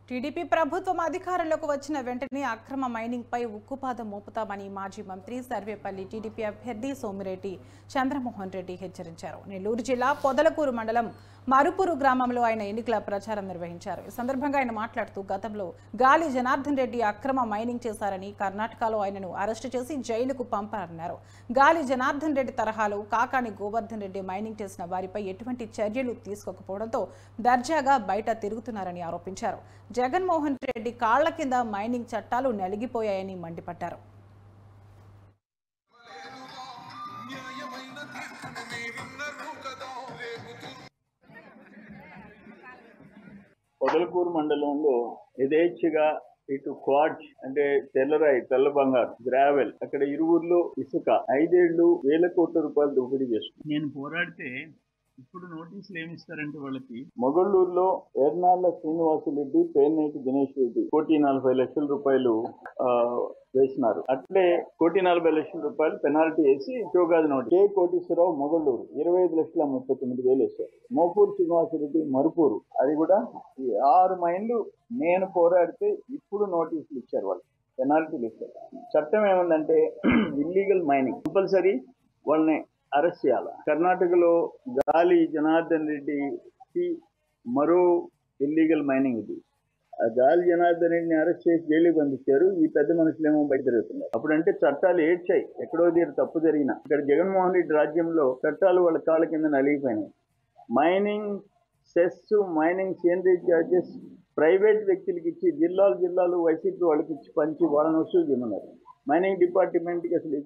TDP ప్రభుత్వం అధికారంలోకి వచ్చిన వెంటనే అక్రమ మైనింగ్ పై ఉక్కుపాదం మోపుతామని మాజీ మంత్రి సర్వేపల్లి టీడీపీ అభ్యర్థి సోమిరెడ్డి చంద్రమోహన్ రెడ్డి హెచ్చరించారు. నెల్లూరు జిల్లా పొదలకూరు మండలం మరుపూరు గ్రామంలో ఆయన ఎన్నికల ప్రచారం నిర్వహించారు. ఈ సందర్భంగా ఆయన మాట్లాడుతూ గతంలో గాలి జనార్దన్ రెడ్డి అక్రమ మైనింగ్ చేశారని, కర్ణాటకలో ఆయనను అరెస్టు చేసి జైలుకు పంపారన్నారు. గాలి జనార్దన్ రెడ్డి తరహాలో కాకాని గోవర్ధన్ రెడ్డి మైనింగ్ చేసిన వారిపై ఎటువంటి చర్యలు తీసుకోకపోవడంతో దర్జాగా బయట తిరుగుతున్నారని ఆరోపించారు. జగన్మోహన్ రెడ్డి కాళ్ల కింద మైనింగ్ చట్టాలు నలిగిపోయాయని మండిపడ్డారు. పొదలకూరు మండలంలో యథేచ్ఛగా ఇటు క్వాడ్స్ అంటే తెల్లరాయి, తెల్ల బంగారు, గ్రావెల్, అక్కడ ఇరువురులో ఇసుక 5 ఏళ్లు వేల కోట్ల రూపాయలు దోపిడీ చేస్తుంది. నేను పోరాడితే ఇప్పుడు నోటీసులు ఏమిస్తారంటే వాళ్ళకి మొగళ్ళూరులో ఎర్నాళ్ల శ్రీనివాసులరెడ్డి, పేర్నేటి దినేష్ రెడ్డి 1,40,00,000 రూపాయలు వేసినారు. అట్లే 1,40,00,000 పెనాల్టీ వేసి షోకాజ్ నోటీస్. కే కోటేశ్వరరావు మొగళ్ళూరు 25,39,000 వేశారు. మోపూరు శ్రీనివాసరెడ్డి మరుపూరు, అది కూడా 6 మైన్లు నేను పోరాడితే ఇప్పుడు నోటీసులు ఇచ్చారు, వాళ్ళు పెనాల్టీలు ఇచ్చారు. చట్టం ఏముందంటే ఇల్లీగల్ మైనింగ్ కంపల్సరీ వాళ్ళని అరెస్ట్ చేయాలి. కర్ణాటకలో గాలి జనార్దన్ రెడ్డికి మరో ఇల్లీగల్ మైనింగ్ ఇది. ఆ గాలి జనార్దన్ రెడ్డిని అరెస్ట్ చేసి జైలుకి పంపించారు. ఈ పెద్ద మనుషులేమో బయట తిరుగుతున్నారు. అప్పుడంటే చట్టాలు ఏడ్చాయి, ఎక్కడో దగ్గర తప్పు జరిగినా. ఇక్కడ జగన్మోహన్ రెడ్డి రాజ్యంలో చట్టాలు వాళ్ళ కాళ్ళ కింద నలిగిపోయినాయి. మైనింగ్ సెస్, మైనింగ్ సేంద్రీయ చార్జెస్ ప్రైవేట్ వ్యక్తులకి ఇచ్చి జిల్లాలు వైసీపీ వాళ్ళకి ఇచ్చి పంచి వాళ్ళని వసూలు చేయమన్నారు. మైనింగ్ డిపార్ట్మెంట్కి అసలు